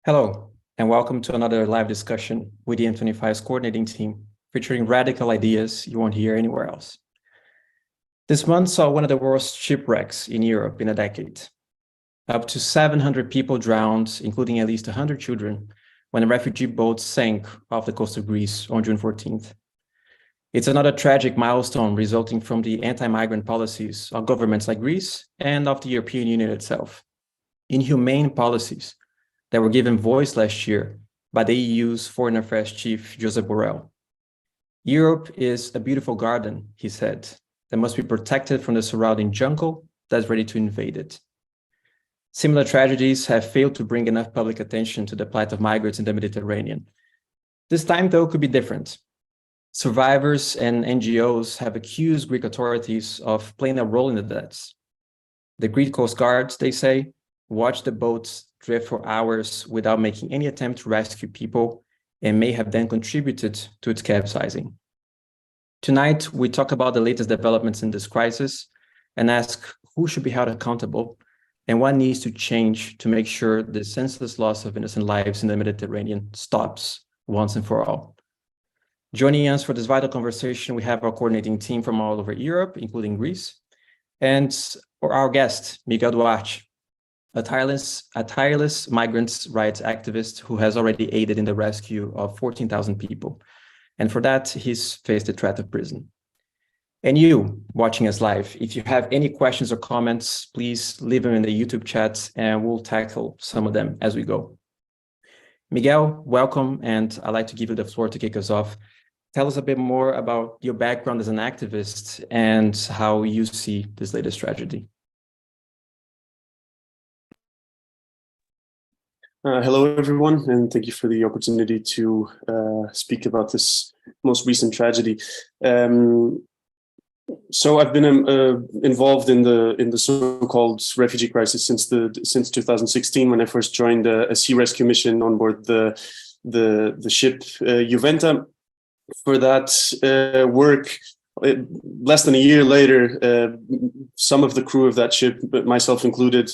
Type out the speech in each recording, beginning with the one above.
Hello, and welcome to another live discussion with the M25's coordinating team, featuring radical ideas you won't hear anywhere else. This month saw one of the worst shipwrecks in Europe in a decade. Up to 700 people drowned, including at least 100 children, when a refugee boat sank off the coast of Greece on June 14th. It's another tragic milestone resulting from the anti-migrant policies of governments like Greece and of the European Union itself. Inhumane policies that were given voice last year by the EU's Foreign Affairs Chief, Josep Borrell. Europe is a beautiful garden, he said, that must be protected from the surrounding jungle that's ready to invade it. Similar tragedies have failed to bring enough public attention to the plight of migrants in the Mediterranean. This time, though, could be different. Survivors and NGOs have accused Greek authorities of playing a role in the deaths. The Greek Coast Guard, they say, watched the boats drift for hours without making any attempt to rescue people and may have then contributed to its capsizing. Tonight, we talk about the latest developments in this crisis and ask who should be held accountable and what needs to change to make sure the senseless loss of innocent lives in the Mediterranean stops once and for all. Joining us for this vital conversation, we have our coordinating team from all over Europe, including Greece, and our guest, Miguel Duarte, a tireless migrants' rights activist who has already aided in the rescue of 14,000 people. And for that, he's faced the threat of prison. And you, watching us live, if you have any questions or comments, please leave them in the YouTube chat and we'll tackle some of them as we go. Miguel, welcome, and I'd like to give you the floor to kick us off. Tell us a bit more about your background as an activist and how you see this latest tragedy. Hello, everyone, and thank you for the opportunity to speak about this most recent tragedy. So I've been involved in the so-called refugee crisis since 2016, when I first joined a sea rescue mission on board the ship Juventa. For that work, less than a year later, some of the crew of that ship, but myself included,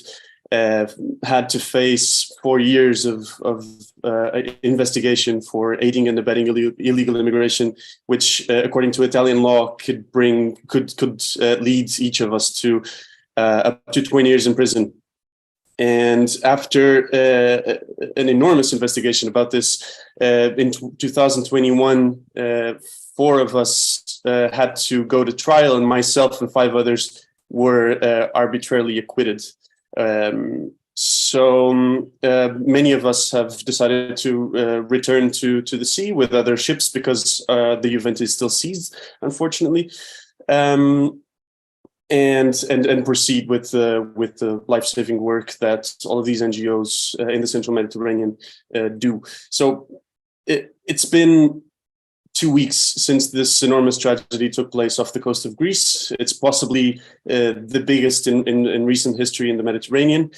had to face 4 years of investigation for aiding and abetting illegal immigration, which, according to Italian law, could lead each of us to up to 20 years in prison. And after an enormous investigation about this, in 2021, 4 of us had to go to trial, and myself and 5 others were arbitrarily acquitted. So many of us have decided to return to the sea with other ships because the Juventa is still seized, unfortunately, and proceed with the life-saving work that all of these NGOs in the Central Mediterranean do. So it's been 2 weeks since this enormous tragedy took place off the coast of Greece. It's possibly the biggest in recent history in the Mediterranean.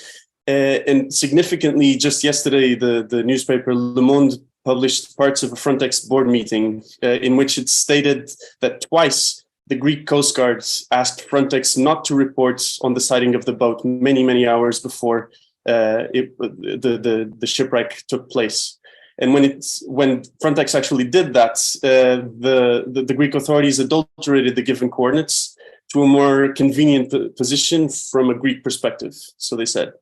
And significantly, just yesterday, the newspaper Le Monde published parts of a Frontex board meeting in which it stated that twice the Greek Coast Guard asked Frontex not to report on the sighting of the boat many hours before the shipwreck took place. And when Frontex actually did that, the Greek authorities adulterated the given coordinates to a more convenient position from a Greek perspective, so they said.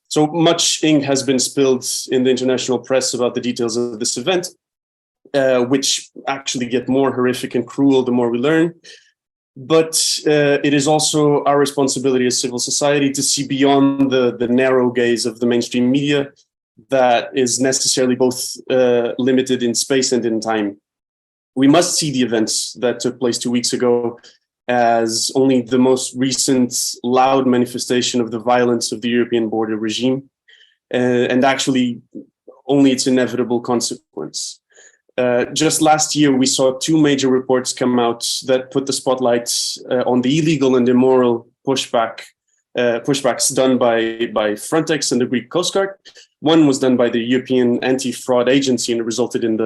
So much ink has been spilled in the international press about the details of this event, which actually get more horrific and cruel the more we learn. But it is also our responsibility as civil society to see beyond the narrow gaze of the mainstream media that is necessarily both limited in space and in time. We must see the events that took place 2 weeks ago as only the most recent loud manifestation of the violence of the European border regime, and actually only its inevitable consequence. Just last year, we saw 2 major reports come out that put the spotlight on the illegal and immoral pushbacks done by Frontex and the Greek Coast Guard. One was done by the European Anti-Fraud Agency, and it resulted in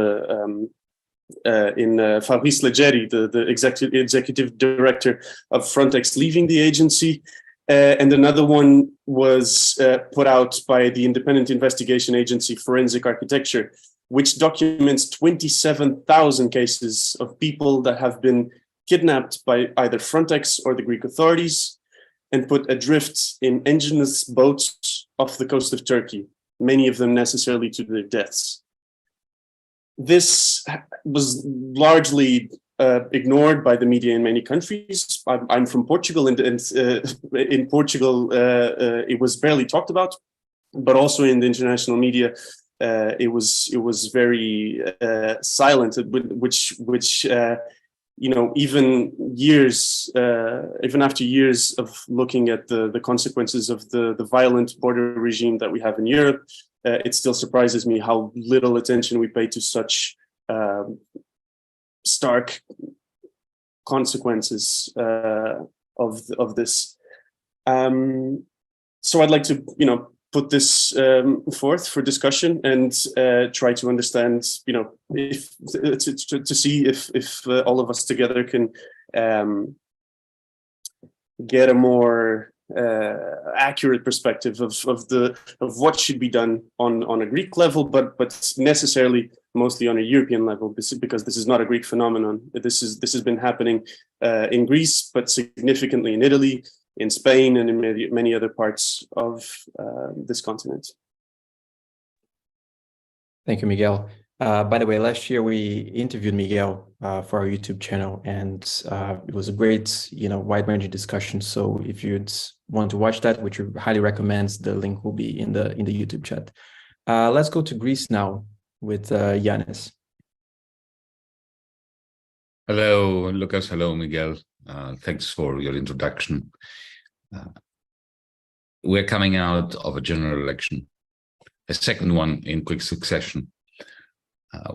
Fabrice Leggeri, the executive director of Frontex, leaving the agency. And another one was put out by the independent investigation agency Forensic Architecture, which documents 27,000 cases of people that have been kidnapped by either Frontex or the Greek authorities and put adrift in engineless boats off the coast of Turkey, many of them necessarily to their deaths. This was largely ignored by the media in many countries. I'm from Portugal, and in Portugal, it was barely talked about, but also in the international media, it was very silent, which even after years of looking at the consequences of the violent border regime that we have in Europe, it still surprises me how little attention we pay to such stark consequences of this. So I'd like to, put this forth for discussion and try to understand, if to see if all of us together can get a more accurate perspective of what should be done on a Greek level, but necessarily mostly on a European level, because this is not a Greek phenomenon. This has been happening in Greece, but significantly in Italy, in Spain, and in many other parts of this continent. Thank you, Miguel. By the way, last year we interviewed Miguel for our YouTube channel, and it was a great, wide-ranging discussion. So if you'd want to watch that, which we highly recommend, the link will be in the YouTube chat. Let's go to Greece now with Yanis. Hello, Lucas. Hello, Miguel. Thanks for your introduction. We're coming out of a general election, a second one in quick succession.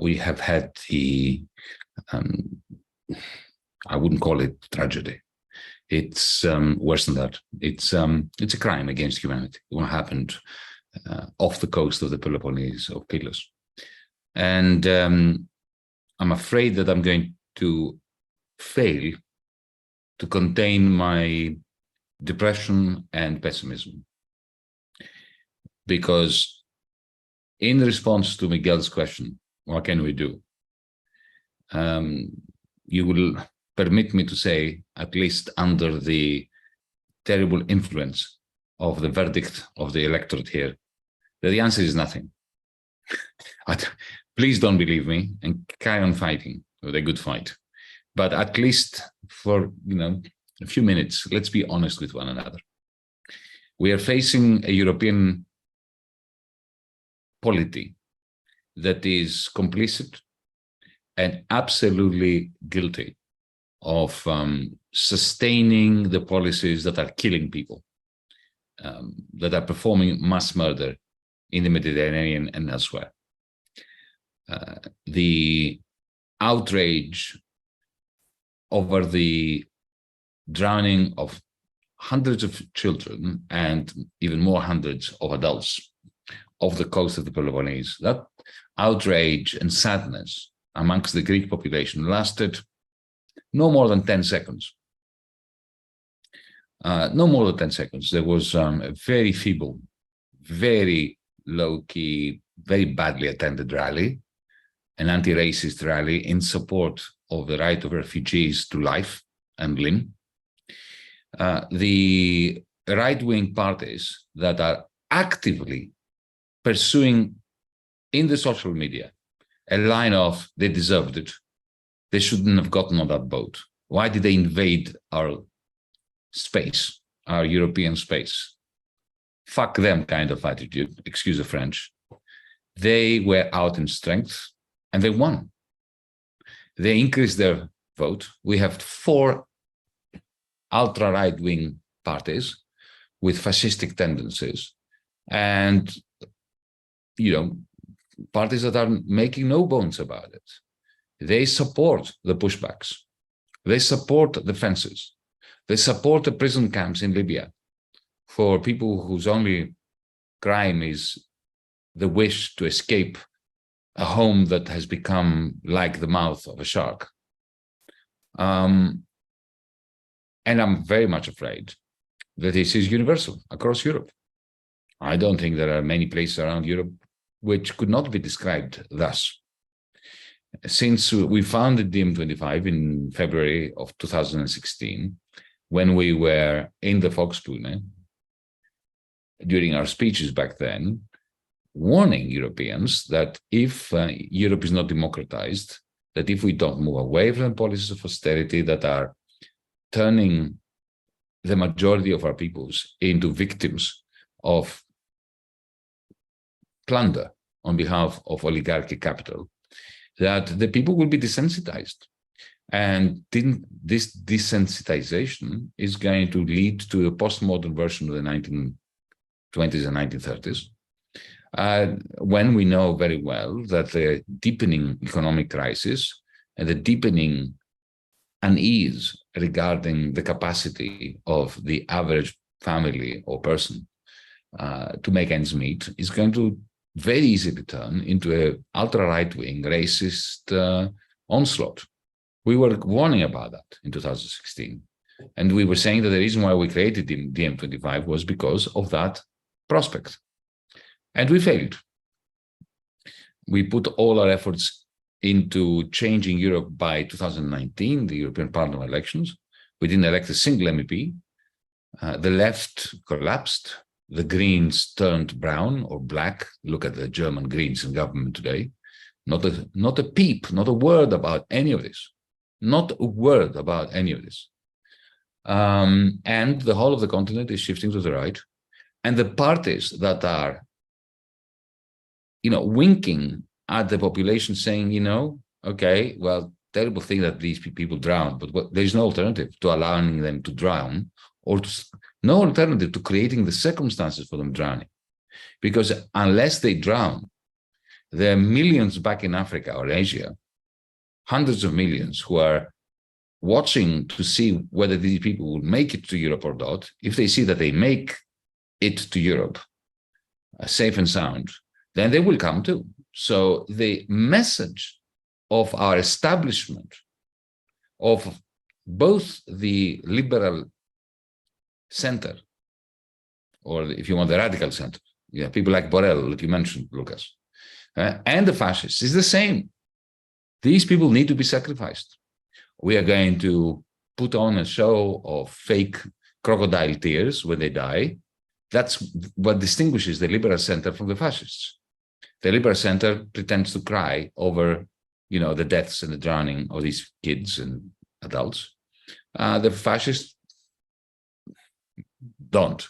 We have had the, I wouldn't call it tragedy. It's worse than that. It's a crime against humanity. What happened off the coast of the Peloponnese, of Pylos. And I'm afraid that I'm going to fail to contain my depression and pessimism. Because in response to Miguel's question, what can we do? You will permit me to say, at least under the terrible influence of the verdict of the electorate here, that the answer is nothing. Please don't believe me and carry on fighting with a good fight. But at least for a few minutes, let's be honest with one another. We are facing a European polity that is complicit and absolutely guilty of sustaining the policies that are killing people, that are performing mass murder in the Mediterranean and elsewhere. The outrage over the drowning of hundreds of children and even more hundreds of adults off the coast of the Peloponnese, that outrage and sadness amongst the Greek population lasted no more than 10 seconds. No more than 10 seconds. There was a very feeble, very low-key, very badly attended rally, an anti-racist rally in support of the right of refugees to life and limb. The right-wing parties that are actively pursuing in the social media a line of they deserved it, they shouldn't have gotten on that boat. Why did they invade our space, our European space? Fuck them kind of attitude, excuse the French. They were out in strength and they won. They increased their vote. We have 4 ultra right-wing parties with fascistic tendencies and, parties that are making no bones about it. They support the pushbacks. They support the fences. They support the prison camps in Libya for people whose only crime is the wish to escape a home that has become like the mouth of a shark. And I'm very much afraid that this is universal across Europe. I don't think there are many places around Europe which could not be described thus. Since we founded DiEM25 in February of 2016, when we were in the Volksbühne, during our speeches back then, warning Europeans that if Europe is not democratized, that if we don't move away from policies of austerity that are turning the majority of our peoples into victims of plunder on behalf of oligarchic capital, that the people will be desensitized. And this desensitization is going to lead to a postmodern version of the 1920s and 1930s, when we know very well that the deepening economic crisis and the deepening unease regarding the capacity of the average family or person to make ends meet is going to very easily turn into an ultra-right-wing racist onslaught. We were warning about that in 2016. And we were saying that the reason why we created DiEM25 was because of that prospect. And we failed. We put all our efforts into changing Europe by 2019, the European Parliament elections. We didn't elect a single MEP. The left collapsed. The Greens turned brown or black. Look at the German Greens in government today. Not a peep, not a word about any of this. Not a word about any of this. And the whole of the continent is shifting to the right. And the parties that are, winking at the population saying, okay, well, terrible thing that these people drown, but there is no alternative to allowing them to drown, or no alternative to creating the circumstances for them drowning. Because unless they drown, there are millions back in Africa or Asia, hundreds of millions who are watching to see whether these people will make it to Europe or not. If they see that they make it to Europe, safe and sound, then they will come too. So the message of our establishment of both the liberal center, or if you want the radical center, people like Borrell that you mentioned, Lucas, and the fascists is the same. These people need to be sacrificed. We are going to put on a show of fake crocodile tears when they die. That's what distinguishes the liberal center from the fascists. The liberal center pretends to cry over, the deaths and the drowning of these kids and adults. The fascists don't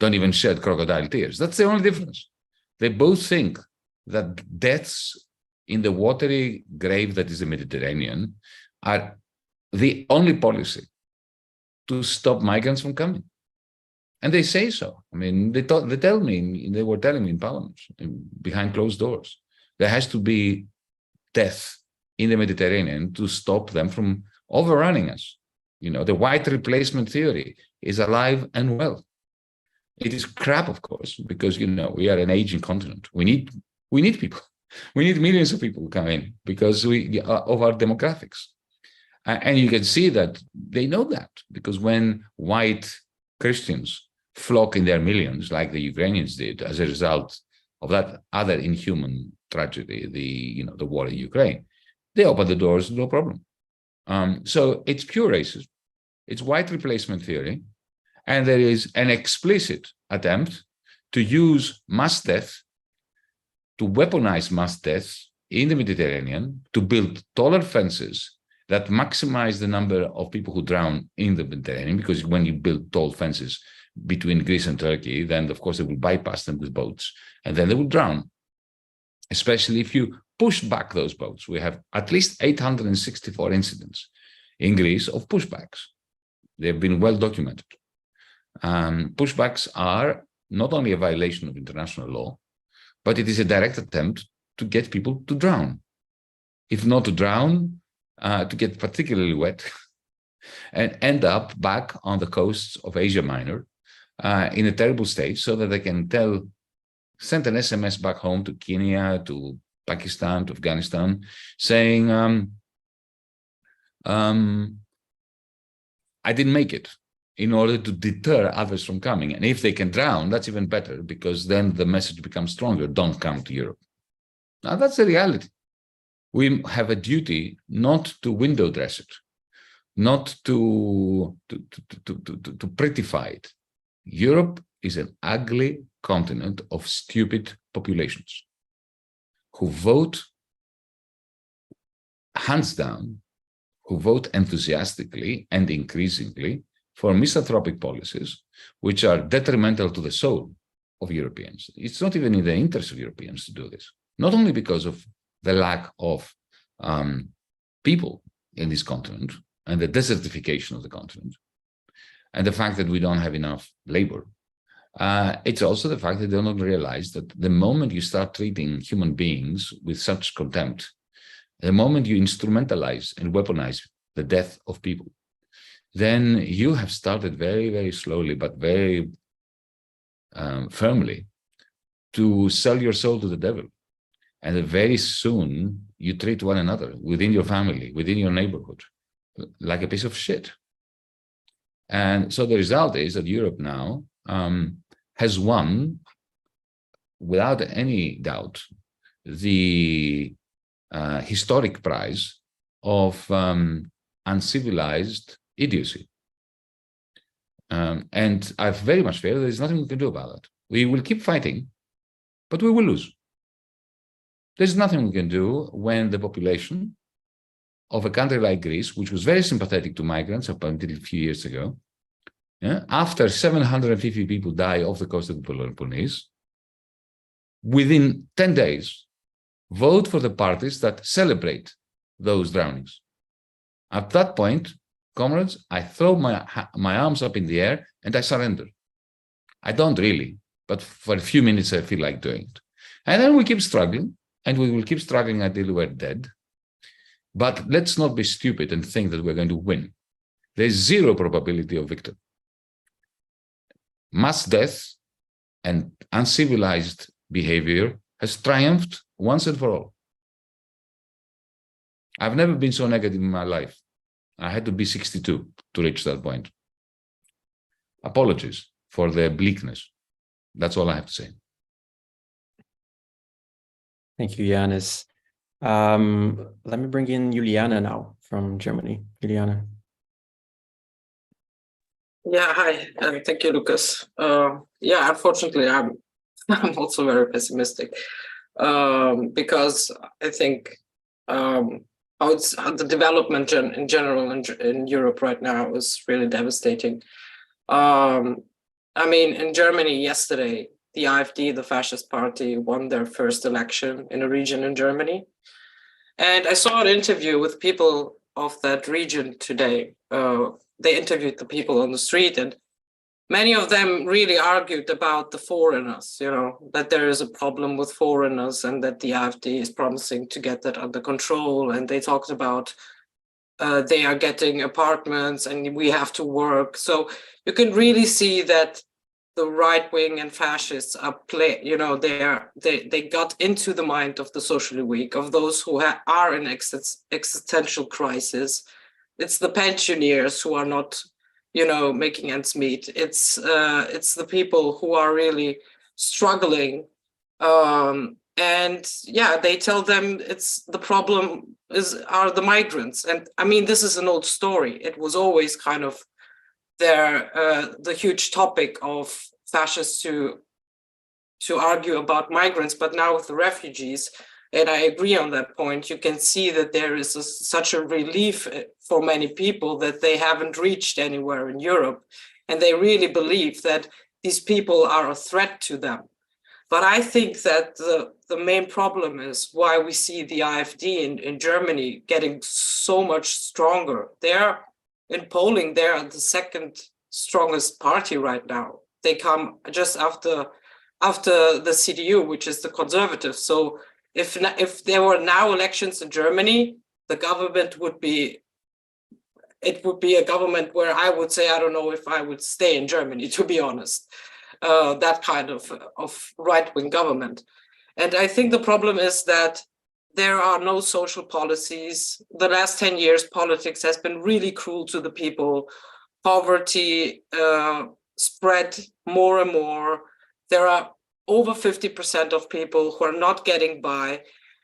even shed crocodile tears. That's the only difference. They both think that deaths in the watery grave that is the Mediterranean are the only policy to stop migrants from coming. And they say so. I mean, they were telling me in Parliament, behind closed doors, there has to be death in the Mediterranean to stop them from overrunning us. The white replacement theory is alive and well. It is crap, of course, because, we are an aging continent. We need people. We need millions of people to come in because of our demographics. And you can see that they know that, because when white Christians flock in their millions, like the Ukrainians did, as a result of that other inhuman tragedy, the war in Ukraine, they open the doors, no problem. So it's pure racism. It's white replacement theory. And there is an explicit attempt to use mass death, to weaponize mass death in the Mediterranean, to build taller fences that maximize the number of people who drown in the Mediterranean, because when you build tall fences between Greece and Turkey, then of course they will bypass them with boats, and then they will drown, especially if you push back those boats. We have at least 864 incidents in Greece of pushbacks. They've been well documented. Pushbacks are not only a violation of international law, but it is a direct attempt to get people to drown. If not to drown, to get particularly wet and end up back on the coasts of Asia Minor in a terrible state, so that they can send an SMS back home to Kenya, to Pakistan, to Afghanistan, saying, I didn't make it. in order to deter others from coming. And if they can drown, that's even better, because then the message becomes stronger. Don't come to Europe. Now, that's the reality. We have a duty not to window dress it, not to prettify it. Europe is an ugly continent of stupid populations who vote hands down, who vote enthusiastically and increasingly for misanthropic policies, which are detrimental to the soul of Europeans. It's not even in the interest of Europeans to do this, not only because of the lack of people in this continent and the desertification of the continent, and the fact that we don't have enough labor. It's also the fact that they don't realize that the moment you start treating human beings with such contempt, the moment you instrumentalize and weaponize the death of people, then you have started very, very slowly, but very firmly to sell your soul to the devil. And very soon you treat one another within your family, within your neighborhood, like a piece of shit. And so the result is that Europe now has won, without any doubt, the historic prize of uncivilized idiocy. And I very much fear there's nothing we can do about that. We will keep fighting, but we will lose. There's nothing we can do when the population of a country like Greece, which was very sympathetic to migrants up until a few years ago, after 750 people die off the coast of the Peloponnese, within 10 days, vote for the parties that celebrate those drownings. At that point, comrades, I throw my arms up in the air and I surrender. I don't really, but for a few minutes I feel like doing it. And then we keep struggling, and we will keep struggling until we're dead. But let's not be stupid and think that we're going to win. There's zero probability of victory. Mass death and uncivilized behavior has triumphed once and for all. I've never been so negative in my life. I had to be 62 to reach that point. Apologies for the bleakness. That's all I have to say. Thank you, Yanis. Let me bring in Juliana now from Germany. Juliana. Yeah, hi, and thank you, Lucas. Yeah, unfortunately, I'm also very pessimistic because I think the development in general in Europe right now is really devastating. I mean, in Germany yesterday, the AfD, the fascist party, won their first election in a region in Germany. And I saw an interview with people of that region today. They interviewed the people on the street, and many of them really argued about the foreigners, you know, that there is a problem with foreigners and that the AfD is promising to get that under control. And they talked about they are getting apartments and we have to work. So you can really see that the right wing and fascists are they got into the mind of the socially weak, of those who are in existential crisis. It's the pensioners who are not, you know, making ends meet. It's the people who are really struggling, and yeah, they tell them it's the problem are the migrants. And I mean, this is an old story. It was always kind of the huge topic of fascists to argue about migrants, but now with the refugees, and I agree on that point, you can see that there is such a relief for many people that they haven't reached anywhere in Europe, and they really believe that these people are a threat to them. But I think that the main problem is why we see the AfD in Germany getting so much stronger. They're in polling, they're the second strongest party right now. They come just after the CDU, which is the conservatives. So if there were now elections in Germany, the government would be a government where I would say, I don't know if I would stay in Germany, to be honest, that kind of right-wing government. And I think the problem is that there are no social policies. The last 10 years, politics has been really cruel to the people. poverty spread more and more. There are over 50% of people who are not getting by.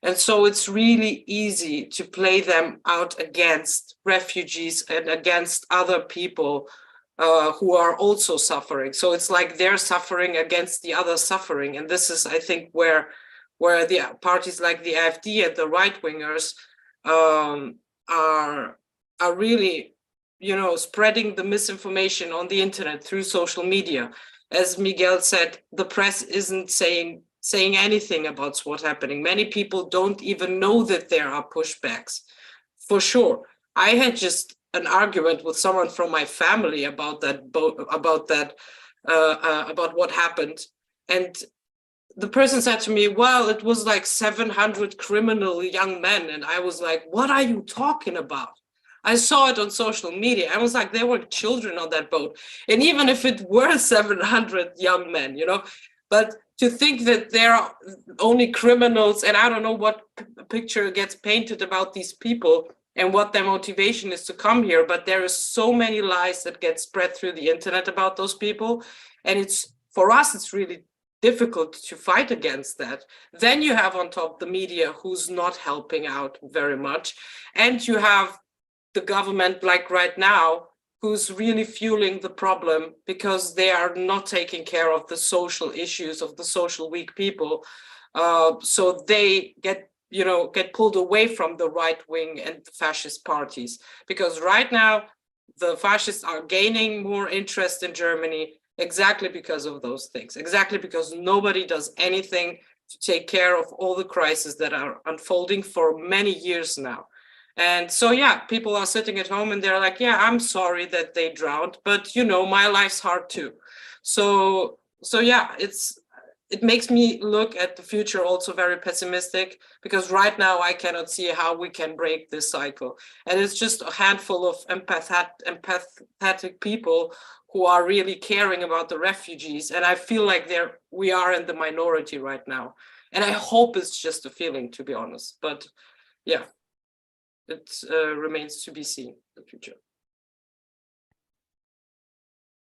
And so it's really easy to play them out against refugees and against other people who are also suffering. So it's like they're suffering against the other suffering. And this is, I think, where the parties like the AfD and the right-wingers are really, spreading the misinformation on the internet through social media. As Miguel said, the press isn't saying anything about what's happening. Many people don't even know that there are pushbacks. For sure, I had just an argument with someone from my family about what happened, and the person said to me, well, it was like 700 criminal young men. And I was like, what are you talking about? I saw it on social media. I was like, there were children on that boat. And even if it were 700 young men, but to think that there are only criminals, and I don't know what picture gets painted about these people and what their motivation is to come here, but there is so many lies that get spread through the internet about those people. And for us, it's really difficult to fight against that. Then you have on top the media who's not helping out very much. And you have the government, like right now, who's really fueling the problem because they are not taking care of the social issues of the social weak people. So they get pulled away from the right wing and the fascist parties. Because right now, the fascists are gaining more interest in Germany exactly because of those things, exactly because nobody does anything to take care of all the crises that are unfolding for many years now. And so, yeah, people are sitting at home and they're like, yeah, I'm sorry that they drowned, but my life's hard too. So yeah, it makes me look at the future also very pessimistic, because right now I cannot see how we can break this cycle. And it's just a handful of empathetic people who are really caring about the refugees. And I feel like we are in the minority right now. And I hope it's just a feeling, to be honest. But yeah, it remains to be seen, the future.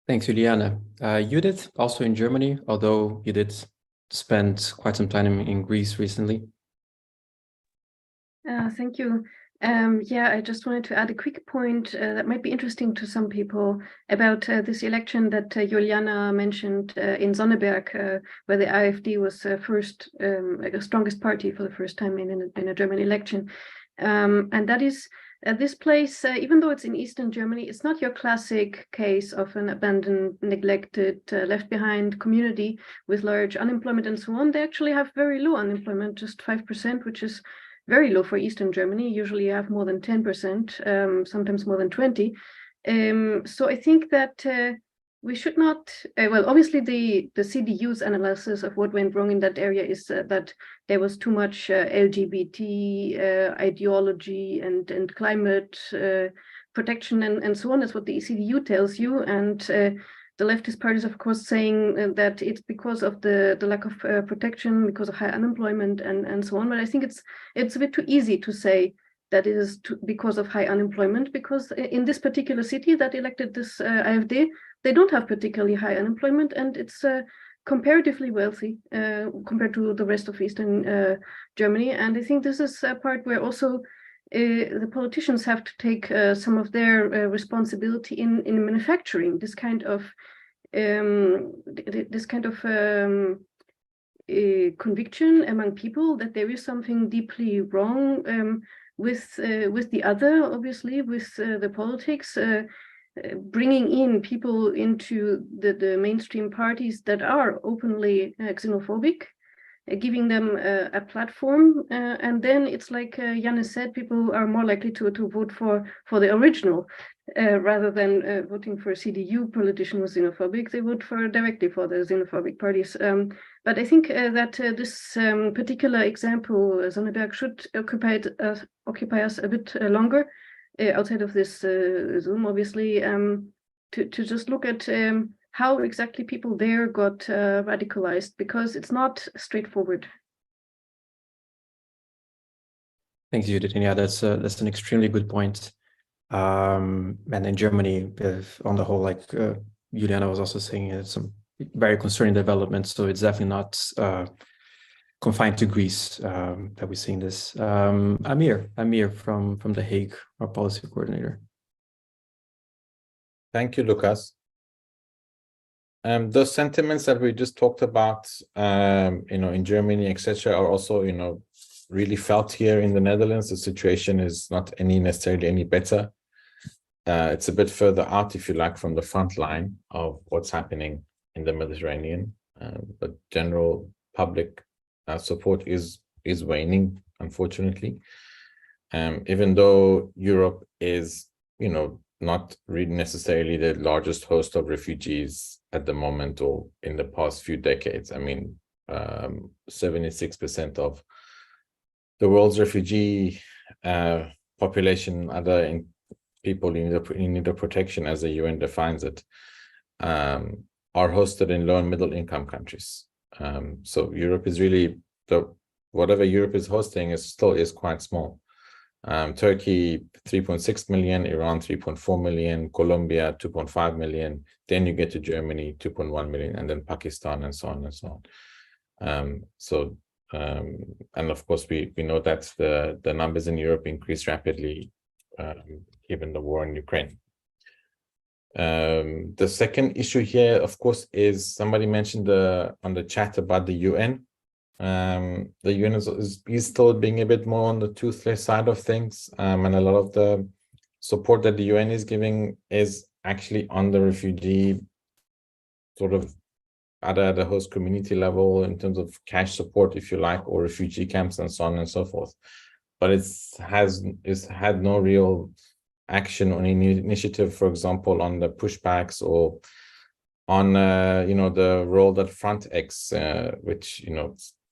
Thanks, Juliana. Judith, also in Germany, although you did spend quite some time in Greece recently. Thank you. I just wanted to add a quick point that might be interesting to some people about this election that Juliana mentioned in Sonneberg, where the AfD was first, the strongest party for the first time in a German election. And that is this place, even though it's in Eastern Germany, it's not your classic case of an abandoned, neglected, left behind community with large unemployment and so on. They actually have very low unemployment, just 5%, which is very low for Eastern Germany. Usually you have more than 10%, sometimes more than 20. So I think that we should not, obviously the CDU's analysis of what went wrong in that area is that there was too much LGBT ideology and climate protection and so on. That's what the CDU tells you. And the leftist parties, of course, saying that it's because of the lack of protection, because of high unemployment and so on. But I think it's a bit too easy to say that it is because of high unemployment, because in this particular city that elected this AfD, they don't have particularly high unemployment, and it's comparatively wealthy compared to the rest of Eastern Germany. And I think this is a part where also the politicians have to take some of their responsibility in manufacturing this kind of conviction among people that there is something deeply wrong with the other, obviously, with the politics, bringing in people into the mainstream parties that are openly xenophobic, giving them a platform, and then it's like Janne said, people are more likely to vote for the original rather than voting for a CDU politician who's xenophobic. They vote directly for the xenophobic parties. But I think that this particular example, Sonneberg, should occupy us a bit longer outside of this Zoom, obviously, to just look at how exactly people there got radicalized, because it's not straightforward. Thanks, Judith. And yeah, that's an extremely good point. And in Germany, on the whole, like Juliana was also saying, it's some very concerning developments. So it's definitely not confined to Greece that we're seeing this. Amir from The Hague, our policy coordinator. Thank you, Lucas. Those sentiments that we just talked about, in Germany, etc., are also, really felt here in the Netherlands. The situation is not necessarily any better. It's a bit further out, if you like, from the front line of what's happening in the Mediterranean. But general public support is waning, unfortunately. Even though Europe is, not really necessarily the largest host of refugees at the moment or in the past few decades. I mean, 76% of the world's refugee population, other people in need of protection, as the UN defines it, are hosted in low and middle income countries. So Europe is really, whatever Europe is hosting still is quite small. Turkey 3.6 million, Iran 3.4 million, Colombia 2.5 million, then you get to Germany 2.1 million, and then Pakistan, and so on and so on. And of course we know that the numbers in Europe increase rapidly given the war in Ukraine. The second issue here, of course, is somebody mentioned on the chat about the UN. The UN is still being a bit more on the toothless side of things, and a lot of the support that the UN is giving is actually on the refugee sort of at the host community level in terms of cash support, if you like, or refugee camps and so on and so forth. But it's had no real action on any initiative, for example, on the pushbacks or on the role that Frontex, which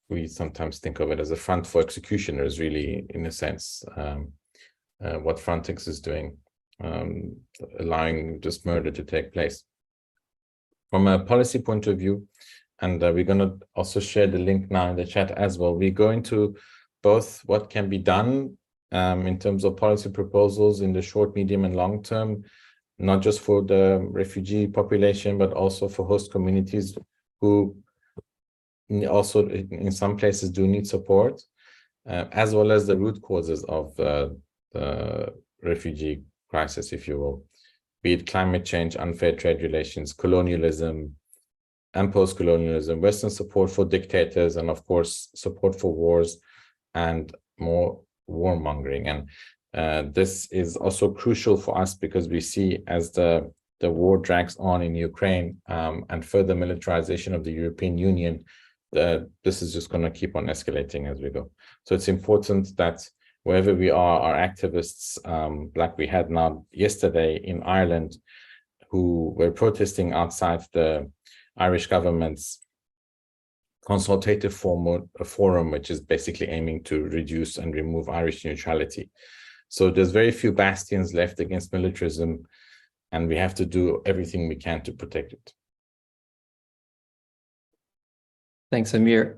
we sometimes think of it as a front for executioners, really, in a sense, what Frontex is doing, allowing this murder to take place. From a policy point of view, and we're going to also share the link now in the chat as well, we go into both what can be done in terms of policy proposals in the short, medium, and long term, not just for the refugee population, but also for host communities who also in some places do need support, as well as the root causes of the refugee crisis, if you will, be it climate change, unfair trade relations, colonialism, and post-colonialism, Western support for dictators, and of course, support for wars and more warmongering. And this is also crucial for us because we see as the war drags on in Ukraine and further militarization of the European Union, this is just going to keep on escalating as we go. So it's important that wherever we are, our activists, like we had now yesterday in Ireland, who were protesting outside the Irish government's consultative forum, which is basically aiming to reduce and remove Irish neutrality. So there's very few bastions left against militarism, and we have to do everything we can to protect it. Thanks, Amir.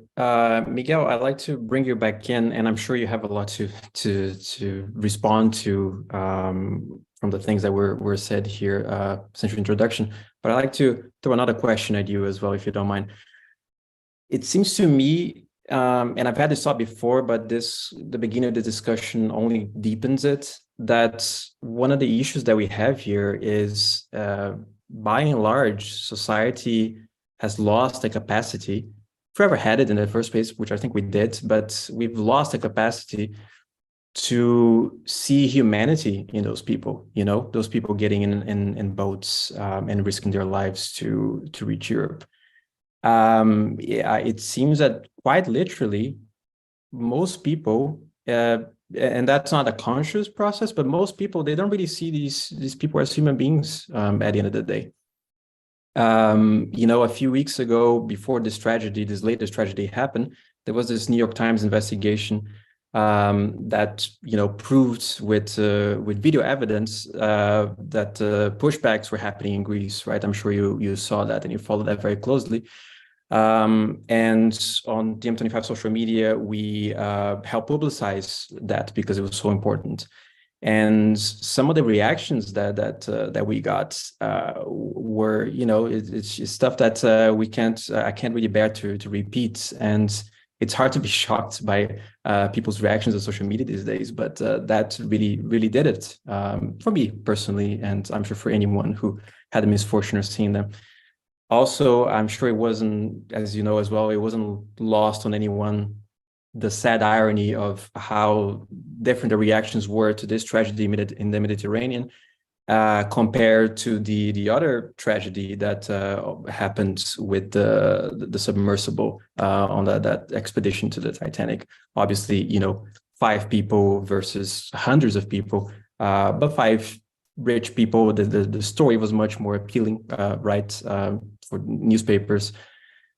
Miguel, I'd like to bring you back in, and I'm sure you have a lot to respond to from the things that were said here since your introduction. But I'd like to throw another question at you as well, if you don't mind. It seems to me, and I've had this thought before, but the beginning of the discussion only deepens it, that one of the issues that we have here is, by and large, society has lost the capacity, if we ever had it in the first place, which I think we did, but we've lost the capacity to see humanity in those people, those people getting in boats and risking their lives to reach Europe. It seems that quite literally, most people, and that's not a conscious process, but most people, they don't really see these people as human beings at the end of the day. A few weeks ago, before this latest tragedy happened, there was this New York Times investigation that proved with video evidence that pushbacks were happening in Greece, right? I'm sure you saw that and you followed that very closely. And on DiEM25 social media, we helped publicize that because it was so important. And some of the reactions that we got were, it's stuff that I can't really bear to repeat. And it's hard to be shocked by people's reactions on social media these days, but that really did it for me personally, and I'm sure for anyone who had the misfortune of seeing them. Also, I'm sure it wasn't, as you know as well, it wasn't lost on anyone the sad irony of how different the reactions were to this tragedy in the Mediterranean compared to the other tragedy that happened with the submersible on that expedition to the Titanic. Obviously, 5 people versus hundreds of people, but 5 rich people. The story was much more appealing, right, for newspapers.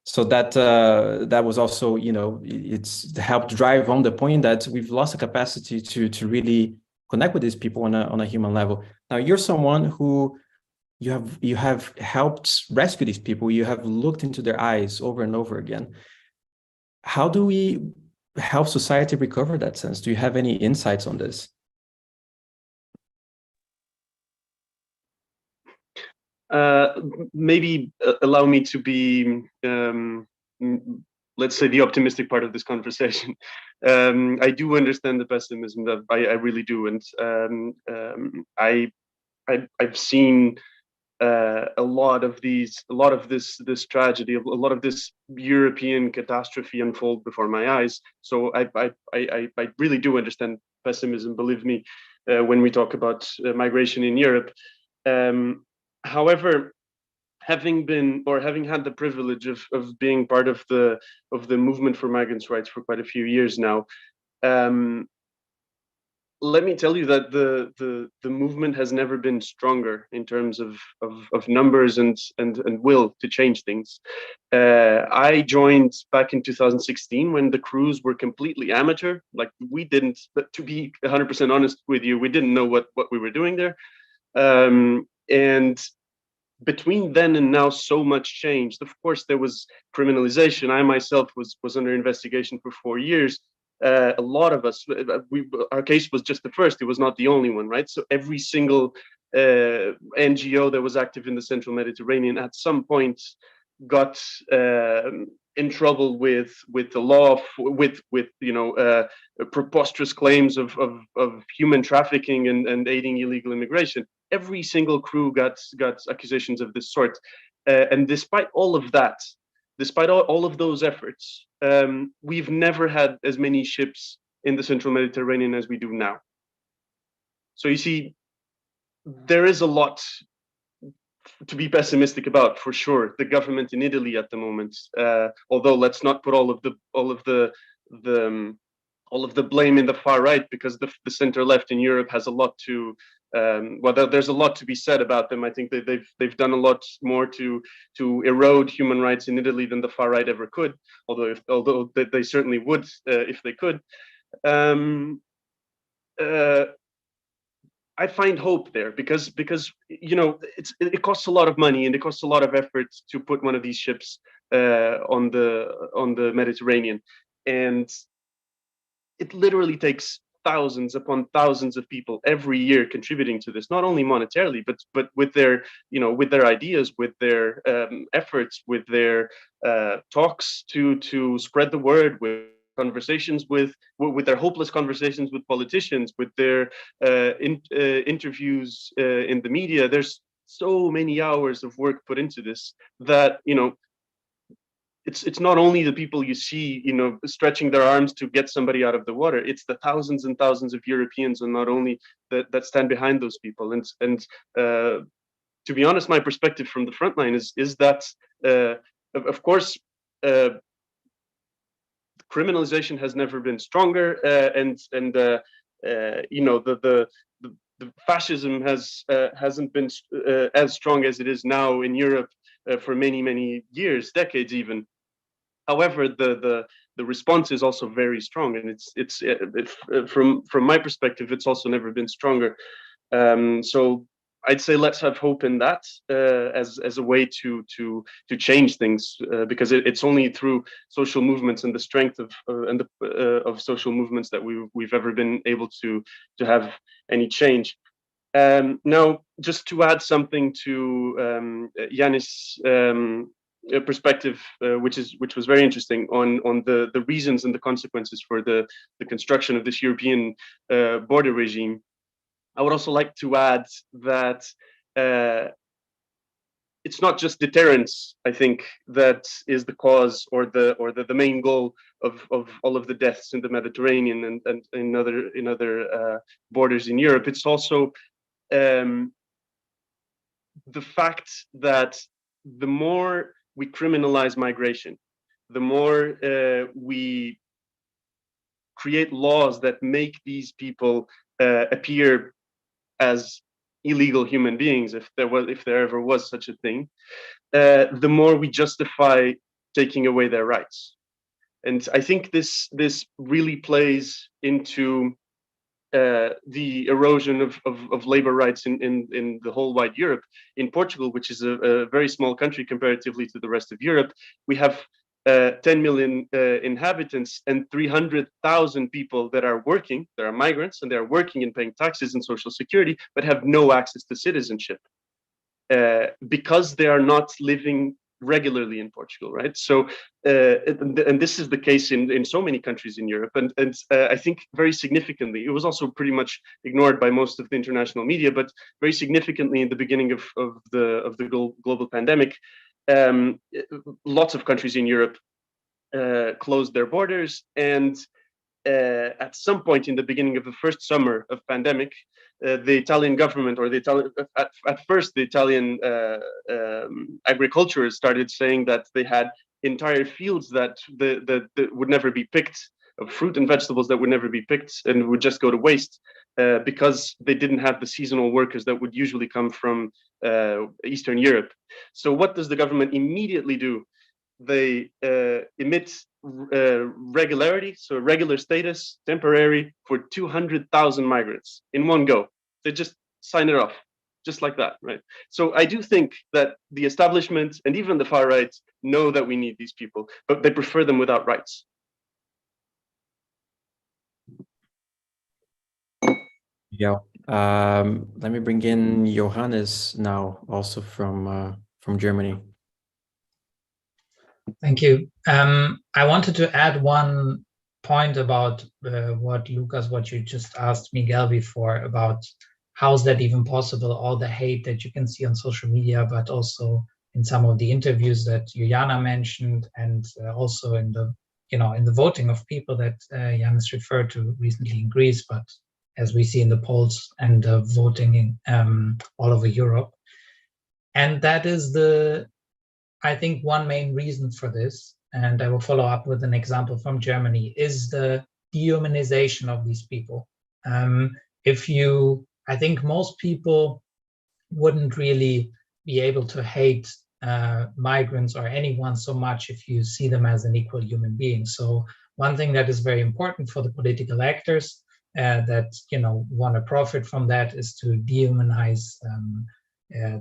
So that was also, it's helped drive on the point that we've lost the capacity to really connect with these people on a human level. Now, you're someone who you have helped rescue these people. You have looked into their eyes over and over again. How do we help society recover that sense? Do you have any insights on this? Maybe allow me to be, let's say, the optimistic part of this conversation. I do understand the pessimism, that I really do, and I've seen a lot of this tragedy, a lot of this European catastrophe unfold before my eyes. So I really do understand pessimism. Believe me, when we talk about migration in Europe. However, having had the privilege of being part of the movement for migrants' rights for quite a few years now, let me tell you that the movement has never been stronger in terms of numbers and will to change things. I joined back in 2016 when the crews were completely amateur. Like, we didn't, but to be 100% honest with you, we didn't know what we were doing there. And between then and now, so much changed. Of course, there was criminalization. I myself was under investigation for 4 years. A lot of us, our case was just the first. It was not the only one, right? So every single NGO that was active in the Central Mediterranean at some point got in trouble with the law, with preposterous claims of human trafficking and aiding illegal immigration. Every single crew got accusations of this sort, and despite all of that, despite all of those efforts, we've never had as many ships in the Central Mediterranean as we do now. So you see, there is a lot to be pessimistic about, for sure. The government in Italy at the moment, although let's not put all of the blame in the far right, because the center left in Europe has a lot to there's a lot to be said about them. I think that they've done a lot more to erode human rights in Italy than the far right ever could, although they certainly would if they could. I find hope there because it costs a lot of money and it costs a lot of effort to put one of these ships on the Mediterranean, and it literally takes thousands upon thousands of people every year contributing to this, not only monetarily, but with their ideas, with their efforts, with their talks to spread the word, with conversations with their hopeless conversations with politicians, with their interviews in the media. There's so many hours of work put into this that it's not only the people you see, stretching their arms to get somebody out of the water. It's the thousands and thousands of Europeans, and not only that stand behind those people. And to be honest, my perspective from the front line is that, of course, criminalization has never been stronger, and the fascism hasn't been as strong as it is now in Europe for many years, decades even. However, the response is also very strong, and it's from my perspective, it's also never been stronger. So I'd say let's have hope in that as a way to change things, because it's only through social movements and the strength of social movements that we've ever been able to have any change. Now, just to add something to Yanis' perspective, which was very interesting on the reasons and the consequences for the construction of this European border regime. I would also like to add that it's not just deterrence, I think, that is the cause or the main goal of all of the deaths in the Mediterranean and in other borders in Europe. It's also the fact that the more we criminalize migration, the more we create laws that make these people appear as illegal human beings, if there ever was such a thing, the more we justify taking away their rights. And I think this really plays into the erosion of labor rights in the whole wide Europe. In Portugal, which is a very small country comparatively to the rest of Europe, we have 10 million inhabitants and 300,000 people that are working, that are migrants, and they're working and paying taxes and social security, but have no access to citizenship because they are not living regularly in Portugal, right? So, and this is the case in so many countries in Europe, and I think very significantly, it was also pretty much ignored by most of the international media, but very significantly in the beginning of the global pandemic, lots of countries in Europe closed their borders, and at some point in the beginning of the first summer of pandemic, the Italian government, or at first the Italian agriculturists started saying that they had entire fields that would never be picked, of fruit and vegetables that would never be picked and would just go to waste because they didn't have the seasonal workers that would usually come from Eastern Europe. So what does the government immediately do? They emit regularity, so regular status, temporary, for 200,000 migrants in one go. They just sign it off, just like that, right? So I do think that the establishment and even the far right know that we need these people, but they prefer them without rights. Yeah. Let me bring in Johannes now, also from Germany. Thank you. I wanted to add one point about what you just asked Miguel before about how is that even possible, all the hate that you can see on social media, but also in some of the interviews that Juliana mentioned, and also in the voting of people that Yanis referred to recently in Greece, but as we see in the polls and voting in all over Europe. And that is I think one main reason for this, and I will follow up with an example from Germany, is the dehumanization of these people. I think most people wouldn't really be able to hate migrants or anyone so much if you see them as an equal human being. So one thing that is very important for the political actors that want to profit from that is to dehumanize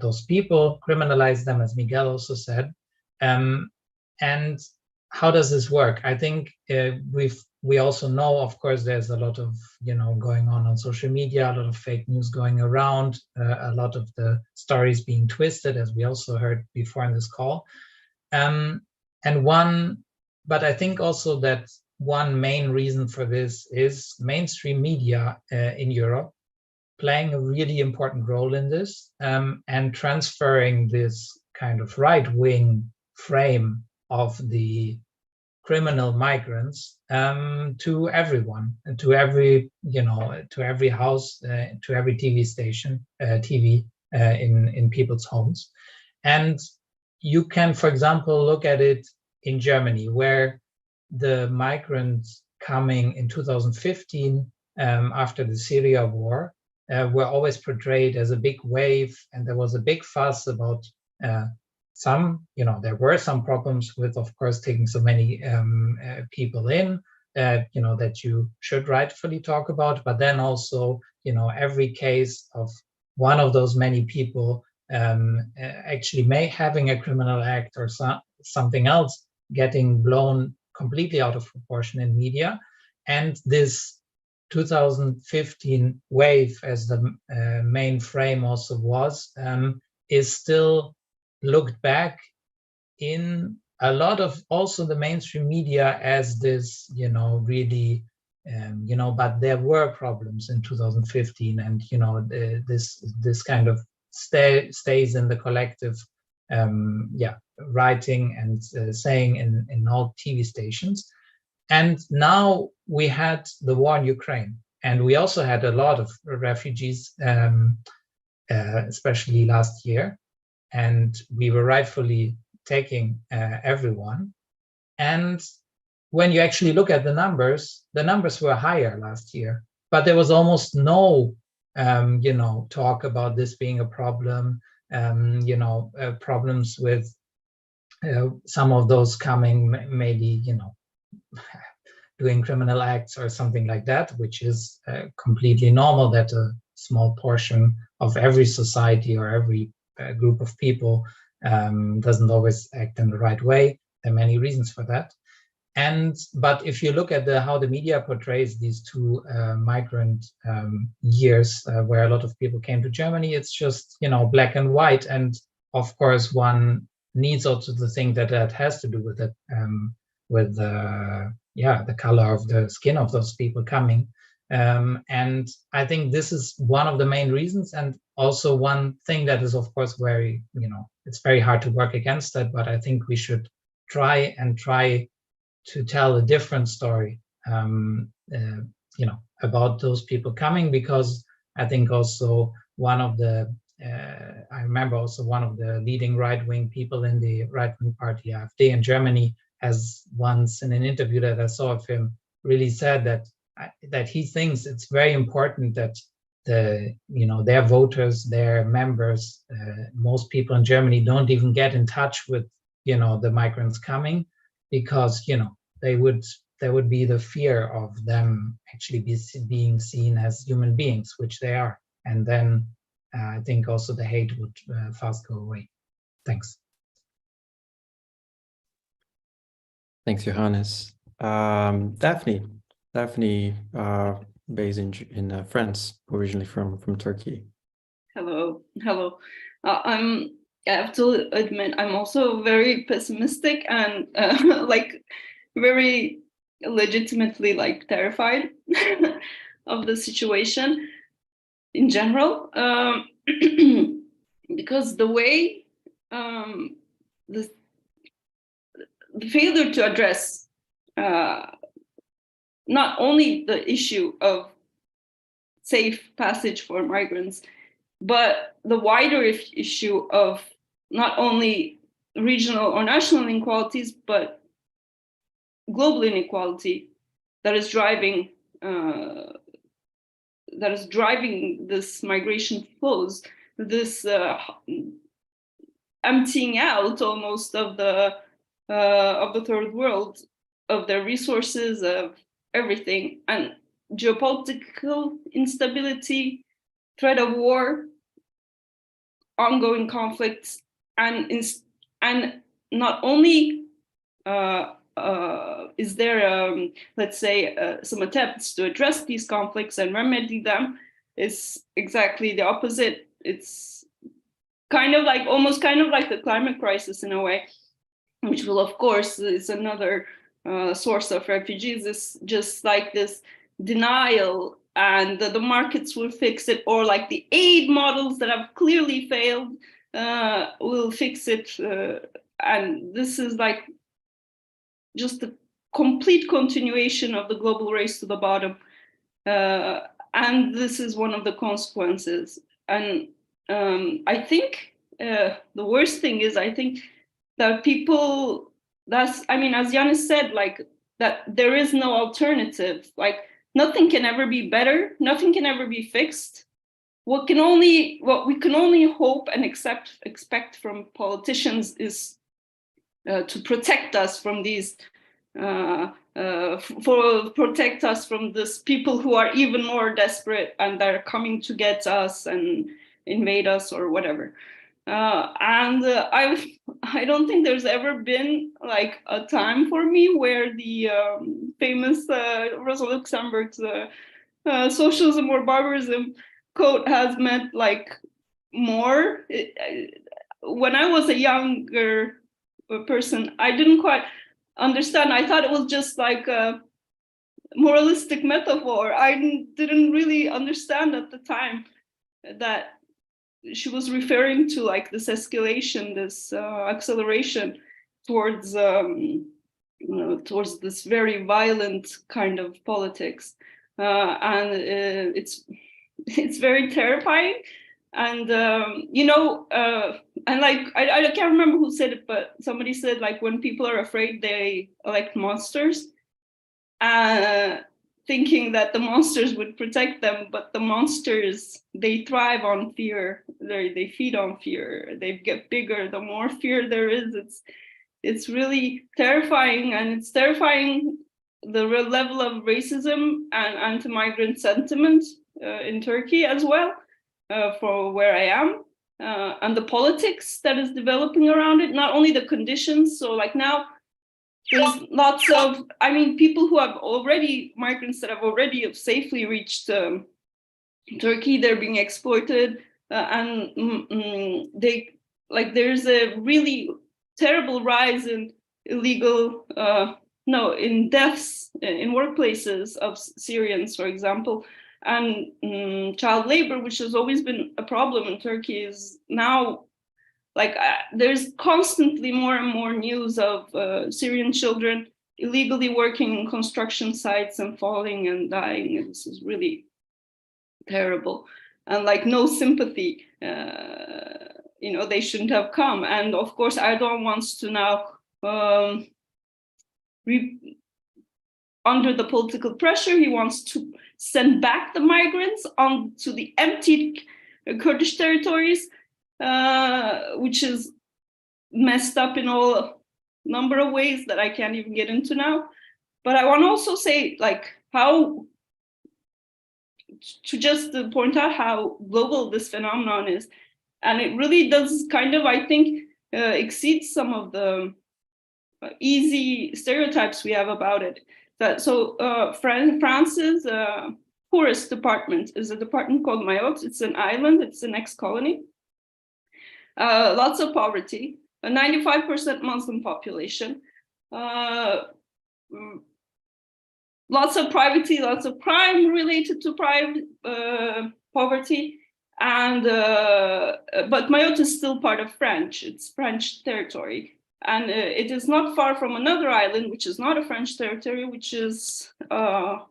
those people, criminalize them, as Miguel also said. And how does this work? I think we also know, of course, there's a lot of going on social media, a lot of fake news going around, a lot of the stories being twisted, as we also heard before in this call. But I think also that one main reason for this is mainstream media in Europe playing a really important role in this and transferring this kind of right-wing frame of the criminal migrants to everyone, and to every house, to every TV station, in people's homes. And you can, for example, look at it in Germany, where the migrants coming in 2015 after the Syria war were always portrayed as a big wave, and there was a big fuss about there were some problems with, of course, taking so many people in, that you should rightfully talk about, but then also, every case of one of those many people actually having a criminal act or something else getting blown completely out of proportion in media. And this 2015 wave, as the main frame also was, is still looked back in a lot of also the mainstream media as this, really, but there were problems in 2015, and this kind of stays in the collective, writing and saying in all TV stations. And now we had the war in Ukraine, and we also had a lot of refugees, especially last year, and we were rightfully taking everyone. And when you actually look at the numbers were higher last year, but there was almost no, talk about this being a problem, problems with some of those coming, maybe, doing criminal acts or something like that, which is completely normal that a small portion of every society or every group of people doesn't always act in the right way. There are many reasons for that. But if you look at how the media portrays these two migrant years, where a lot of people came to Germany, it's just, black and white. And of course, one needs also to think that has to do with it, with the color of the skin of those people coming. And I think this is one of the main reasons, and also one thing that is, of course, very, it's very hard to work against that, but I think we should try to tell a different story, about those people coming, because I think also one of the, I remember also one of the leading right-wing people in the right-wing party AfD in Germany has once, in an interview that I saw of him, really said that he thinks it's very important that their voters, their members, most people in Germany don't even get in touch with the migrants coming, because there would be the fear of them actually being seen as human beings, which they are, and then I think also the hate would fast go away. Thanks. Thanks, Johannes. Daphne, based in France, originally from Turkey. Hello. I have to admit, I'm also very pessimistic and very legitimately terrified of the situation in general, because the way the failure to address not only the issue of safe passage for migrants, but the wider issue of not only regional or national inequalities, but global inequality that is driving this migration flows, this emptying out almost of the third world, of their resources, of everything, and geopolitical instability, threat of war, ongoing conflicts, and not only is there, let's say, some attempts to address these conflicts and remedy them, is exactly the opposite. It's almost like the climate crisis in a way, which will, of course, is another source of refugees. Is just like this denial, and the markets will fix it, or like the aid models that have clearly failed will fix it. And this is just a complete continuation of the global race to the bottom. And this is one of the consequences. And I think the worst thing is, I think that people, as Yanis said, that there is no alternative. Nothing can ever be better. Nothing can ever be fixed. What we can only hope and expect from politicians is to protect us from these, protect us from this people who are even more desperate and that are coming to get us, and invade us or whatever. I don't think there's ever been like a time for me where the famous Rosa Luxemburg's socialism or barbarism quote has meant like more. When I was a younger person, I didn't quite understand. I thought it was just like a moralistic metaphor. I didn't really understand at the time that she was referring to like this escalation, this acceleration towards towards this very violent kind of politics, and it's very terrifying. And and like I can't remember who said it, but somebody said like when people are afraid, they elect monsters, thinking that the monsters would protect them, but the monsters, they thrive on fear. They feed on fear. They get bigger. The more fear there is, it's really terrifying, and it's terrifying the real level of racism and anti-migrant sentiment in Turkey as well, for where I am, and the politics that is developing around it. Not only the conditions. So like now, there's lots of, I mean, people who have already, migrants that have already safely reached Turkey, they're being exploited, and they, like, there's a really terrible rise in illegal, in deaths in workplaces of Syrians, for example, and child labor, which has always been a problem in Turkey, is now, like, there's constantly more and more news of Syrian children illegally working in construction sites and falling and dying. And this is really terrible. And like no sympathy, they shouldn't have come. And of course, Erdogan wants to now, under the political pressure, he wants to send back the migrants onto the emptied Kurdish territories, which is messed up in all number of ways that I can't even get into now. But I want to also say, like, how to just point out how global this phenomenon is. And it really does kind of, I think, exceed some of the easy stereotypes we have about it. France's poorest department is a department called Mayotte. It's an island, it's an ex-colony. Lots of poverty, a 95% Muslim population, lots of poverty, lots of crime related to poverty, and but Mayotte is still part of France. It's French territory, and it is not far from another island, which is not a French territory, which is I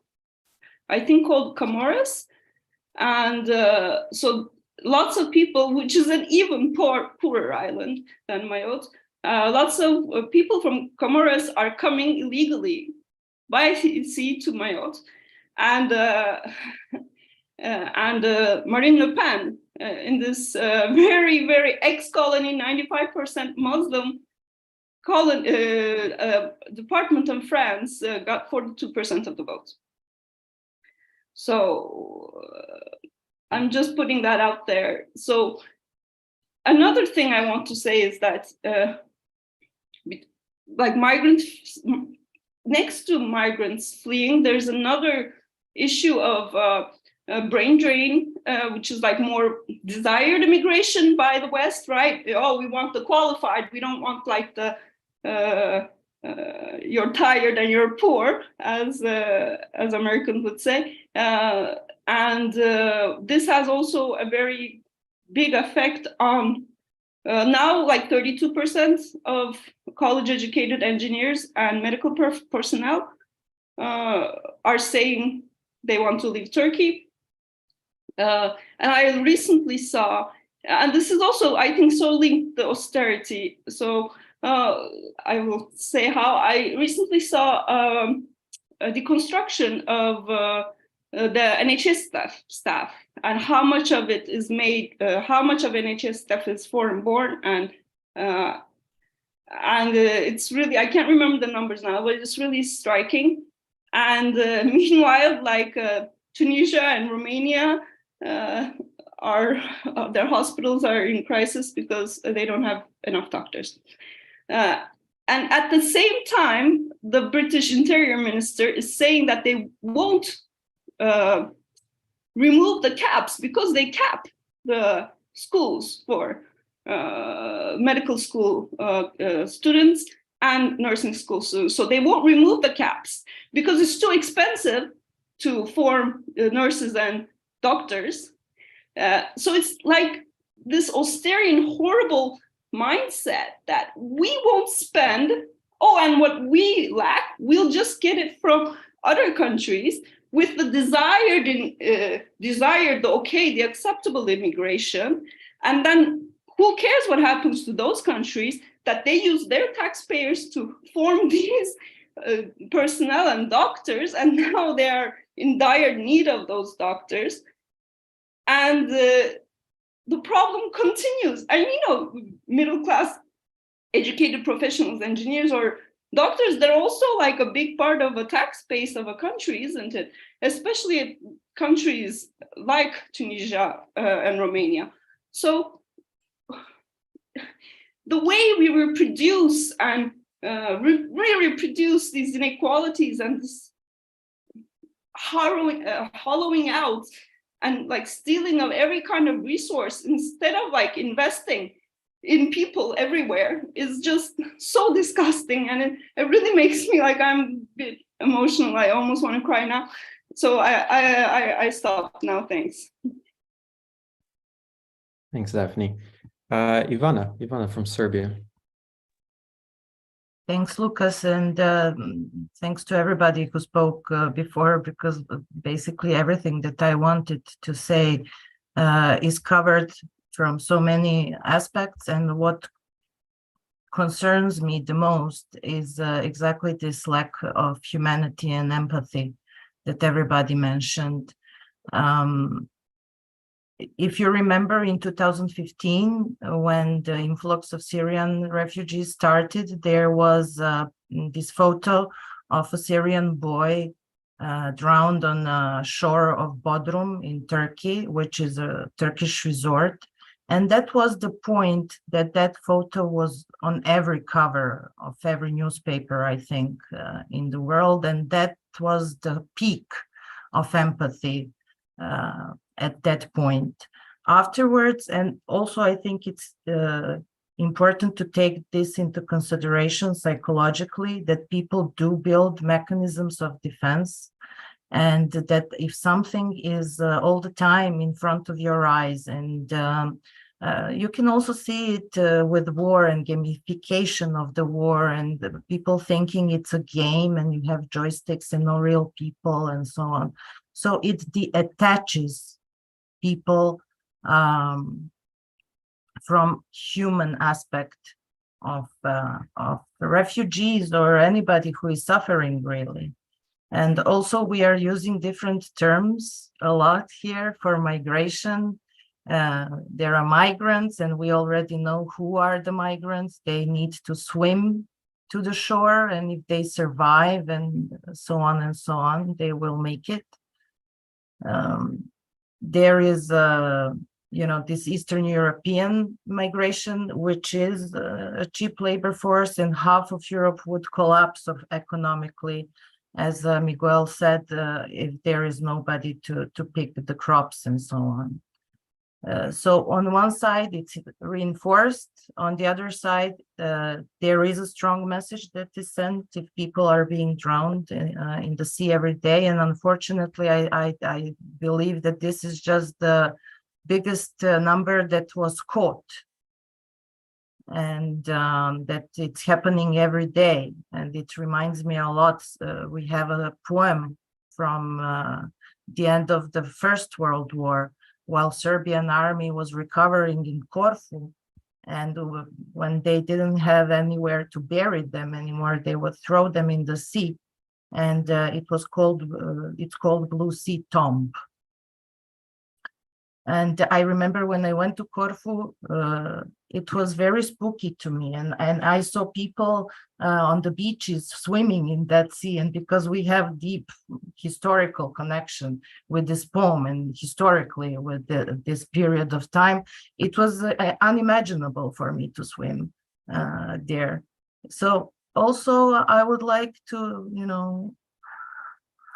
think called Comoros, and so lots of people, which is an even poorer island than Mayotte. Lots of people from Comoros are coming illegally by sea to Mayotte, and Marine Le Pen in this very, very ex-colony, 95% Muslim department of France got 42% of the vote. So I'm just putting that out there. So another thing I want to say is that like migrants, next to migrants fleeing, there's another issue of brain drain, which is like more desired immigration by the West, right? Oh, we want the qualified. We don't want like the you're tired and you're poor, as Americans would say. And this has also a very big effect on now, like 32% of college-educated engineers and medical personnel are saying they want to leave Turkey. And I recently saw, and this is also, I think, so linked to austerity. So I will say how I recently saw a deconstruction of the NHS staff and how much of it is made, how much of NHS staff is foreign-born, and it's really, I can't remember the numbers now, but it's really striking. And meanwhile, like Tunisia and Romania their hospitals are in crisis because they don't have enough doctors. And at the same time, the British Interior Minister is saying that they won't remove the caps because they cap the schools for medical school students and nursing school students. So they won't remove the caps because it's too expensive to form nurses and doctors. So it's like this austere, horrible mindset that we won't spend, and what we lack, we'll just get it from other countries with the the acceptable immigration. And then who cares what happens to those countries that they use their taxpayers to form these personnel and doctors, and now they are in dire need of those doctors. And the problem continues. And middle-class educated professionals, engineers or doctors, they're also like a big part of a tax base of a country, isn't it? Especially countries like Tunisia and Romania. So the way we reproduce and reproduce these inequalities and this hollowing out and like stealing of every kind of resource instead of like investing in people everywhere is just so disgusting. And it really makes me like, I'm a bit emotional. I almost want to cry now. So I stop now. Thanks. Thanks, Daphne. Ivana from Serbia. Thanks, Lucas, and thanks to everybody who spoke before, because basically everything that I wanted to say is covered from so many aspects. And what concerns me the most is exactly this lack of humanity and empathy that everybody mentioned. If you remember in 2015, when the influx of Syrian refugees started, there was this photo of a Syrian boy drowned on the shore of Bodrum in Turkey, which is a Turkish resort. And that was the point that photo was on every cover of every newspaper, I think, in the world. And that was the peak of empathy at that point. Afterwards, and also I think it's important to take this into consideration psychologically, that people do build mechanisms of defense, and that if something is all the time in front of your eyes, and you can also see it with war and gamification of the war, and people thinking it's a game and you have joysticks and no real people and so on. So it attaches people from human aspect of refugees or anybody who is suffering, really. And also we are using different terms a lot here for migration. There are migrants, and we already know who are the migrants. They need to swim to the shore, and if they survive and so on, they will make it. There is this Eastern European migration, which is a cheap labor force, and half of Europe would collapse economically, as Miguel said, if there is nobody to pick the crops and so on. So on one side, it's reinforced. On the other side, there is a strong message that is sent if people are being drowned in the sea every day. And unfortunately, I believe that this is just the biggest number that was caught, and that it's happening every day. And it reminds me a lot. We have a poem from the end of the First World War, while Serbian army was recovering in Corfu, and when they didn't have anywhere to bury them anymore, they would throw them in the sea, and it's called Blue Sea Tomb. And I remember when I went to Corfu, it was very spooky to me, and I saw people on the beaches swimming in that sea, and because we have deep historical connection with this poem and historically with this period of time. It was unimaginable for me to swim there. So also I would like to,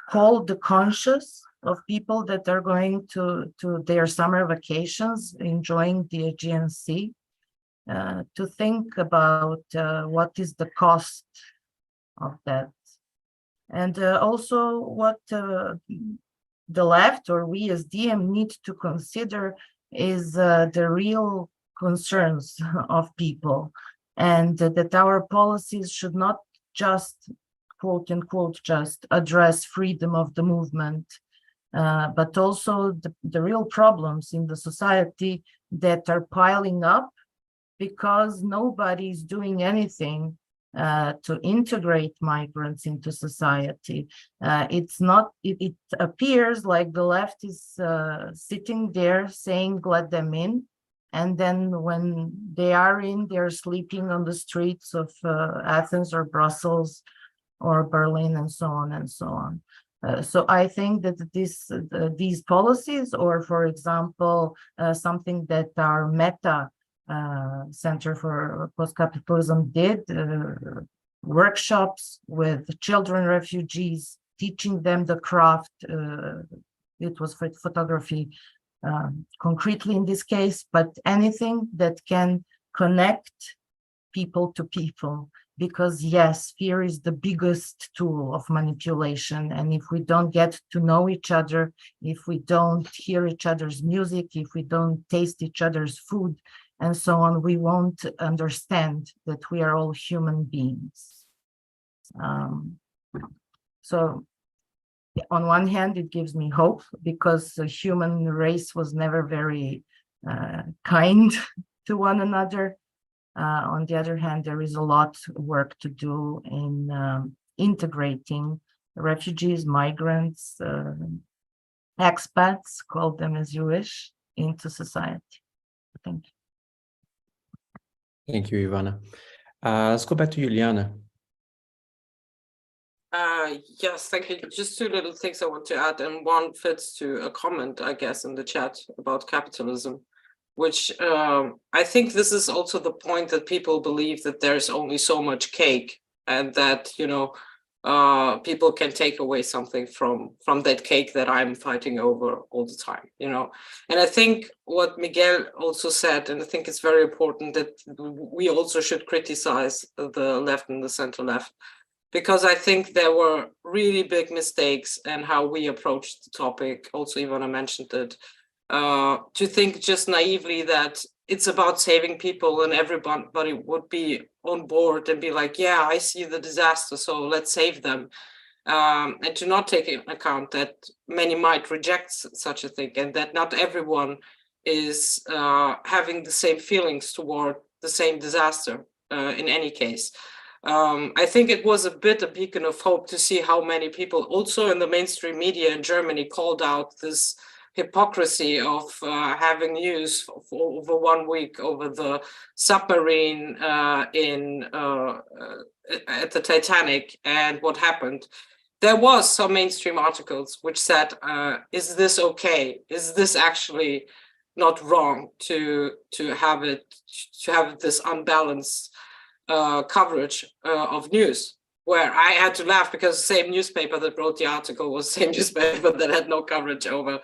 call the conscious of people that are going to their summer vacations, enjoying the Aegean Sea, to think about what is the cost of that. And also what the left or we as DM need to consider is the real concerns of people, and that our policies should not just, quote unquote, just address freedom of the movement, but also the real problems in the society that are piling up because nobody is doing anything to integrate migrants into society. It appears like the left is sitting there saying, let them in. And then when they are in, they're sleeping on the streets of Athens or Brussels or Berlin and so on and so on. So I think that these policies, or for example, something that our Meta Center for Post-Capitalism did, workshops with children refugees, teaching them the craft. It was photography concretely in this case, but anything that can connect people to people. Because yes, fear is the biggest tool of manipulation. And if we don't get to know each other, if we don't hear each other's music, if we don't taste each other's food, and so on, we won't understand that we are all human beings. So on one hand, it gives me hope because the human race was never very kind to one another. On the other hand, there is a lot of work to do in integrating refugees, migrants, expats, call them as you wish, into society. Thank you. Thank you, Ivana. Let's go back to Juliana. Yes, thank you. Just two little things I want to add, and one fits to a comment, I guess, in the chat about capitalism, which I think this is also the point that people believe that there's only so much cake, and that, people can take away something from that cake that I'm fighting over all the time, And I think what Miguel also said, and I think it's very important, that we also should criticize the left and the center left, because I think there were really big mistakes in how we approached the topic. Also, Ivana mentioned it, to think just naively that it's about saving people and everybody would be on board and be like, yeah, I see the disaster, so let's save them. And to not take into account that many might reject such a thing, and that not everyone is having the same feelings toward the same disaster in any case. I think it was a beacon of hope to see how many people also in the mainstream media in Germany called out this hypocrisy of having news for over 1 week over the submarine at the Titanic and what happened. There was some mainstream articles which said, is this okay? Is this actually not wrong to have this unbalanced coverage of news, where I had to laugh because the same newspaper that wrote the article was the same newspaper that had no coverage over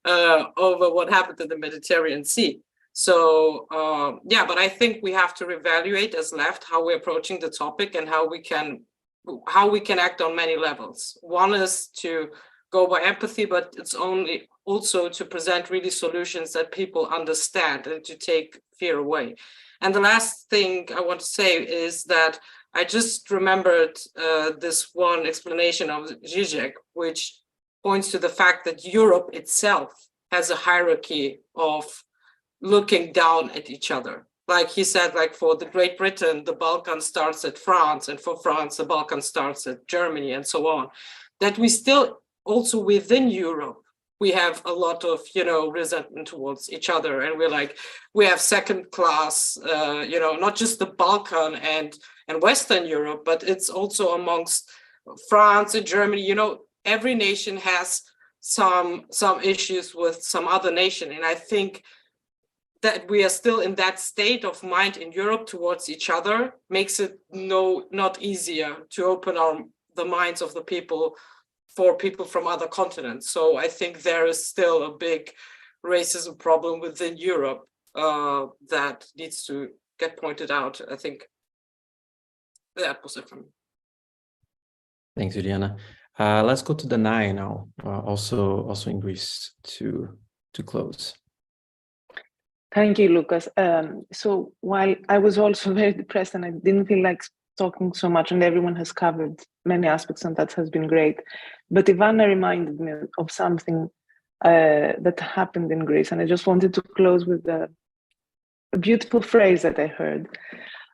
what happened in the Mediterranean Sea. So but I think we have to reevaluate as left how we're approaching the topic and how we can act on many levels. One is to go by empathy, but it's only also to present really solutions that people understand and to take fear away. And the last thing I want to say is that I just remembered this one explanation of Zizek, which points to the fact that Europe itself has a hierarchy of looking down at each other. Like he said, like for the Great Britain, the Balkan starts at France, and for France, the Balkan starts at Germany, and so on. That we still also within Europe, we have a lot of, resentment towards each other. And we have second class, not just the Balkan and Western Europe, but it's also amongst France and Germany, every nation has some issues with some other nation, and I think that we are still in that state of mind in Europe towards each other makes it not easier to open the minds of the people for people from other continents. So I think there is still a big racism problem within Europe that needs to get pointed out. I think that was it from me. Thanks, Juliana. Let's go to Danai now, also in Greece to close. Thank you, Lucas. So while I was also very depressed and I didn't feel like talking so much, and everyone has covered many aspects and that has been great, but Ivana reminded me of something that happened in Greece, and I just wanted to close with a beautiful phrase that I heard.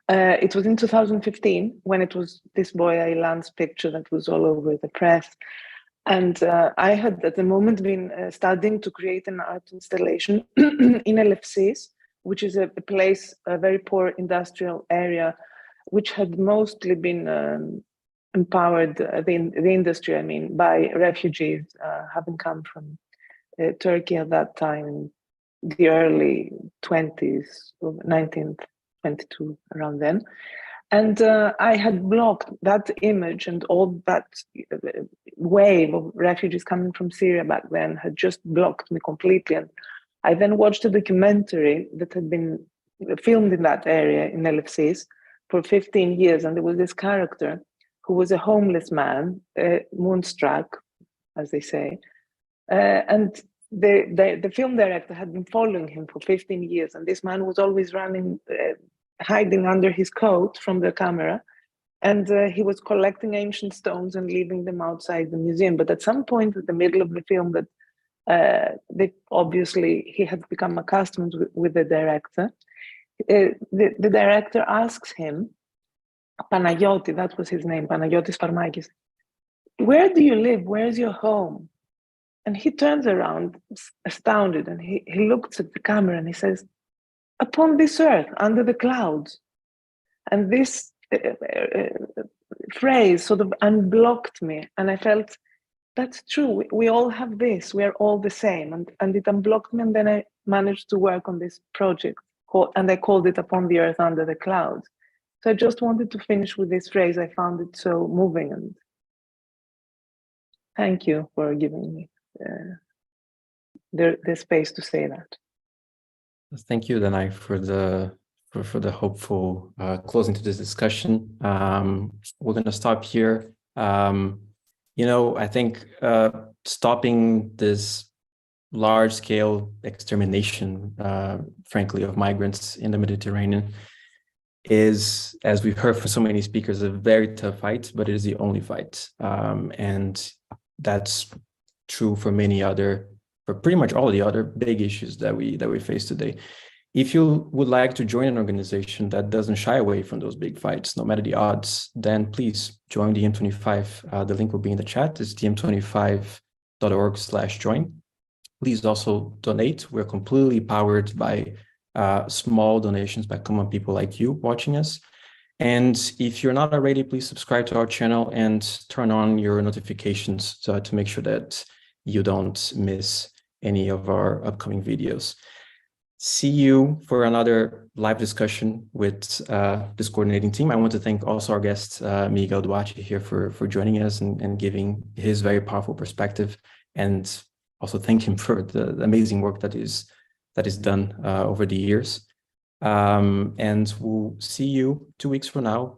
It was in 2015 when it was this boy Aylan's picture that was all over the press. And I had at the moment been studying to create an art installation in Elefsis, which is a place, a very poor industrial area, which had mostly been empowered, the industry, I mean, by refugees having come from Turkey at that time, in the early 20s, 1922, around then. And I had blocked that image, and all that wave of refugees coming from Syria back then had just blocked me completely. And I then watched a documentary that had been filmed in that area in Elefsis for 15 years. And there was this character who was a homeless man, moonstruck, as they say. And the film director had been following him for 15 years. And this man was always running, hiding under his coat from the camera, and he was collecting ancient stones and leaving them outside the museum. But at some point at the middle of the film, that obviously he had become accustomed with the director. The director asks him, Panagiotis, that was his name, Panagiotis Farmakis, where do you live? Where's your home? And he turns around astounded, and he looks at the camera and he says, upon this earth, under the clouds. And this phrase sort of unblocked me, and I felt that's true. We all have this. We are all the same, and it unblocked me. And then I managed to work on this project, and I called it "Upon the Earth, Under the Clouds." So I just wanted to finish with this phrase. I found it so moving, and thank you for giving me the space to say that. Thank you, Danai, for the hopeful closing to this discussion. We're going to stop here. I think stopping this large-scale extermination, frankly, of migrants in the Mediterranean is, as we've heard from so many speakers, a very tough fight, but it is the only fight. And that's true for pretty much all the other big issues that we face today. If you would like to join an organization that doesn't shy away from those big fights, no matter the odds, then please join DiEM25. The link will be in the chat. It's diem25.org/join. Please also donate. We're completely powered by small donations by common people like you watching us. And if you're not already, please subscribe to our channel and turn on your notifications to make sure that you don't miss any of our upcoming videos. See you for another live discussion with this coordinating team. I want to thank also our guest, Miguel Duarte, here for joining us and giving his very powerful perspective, and also thank him for the amazing work that is done over the years. And we'll see you 2 weeks from now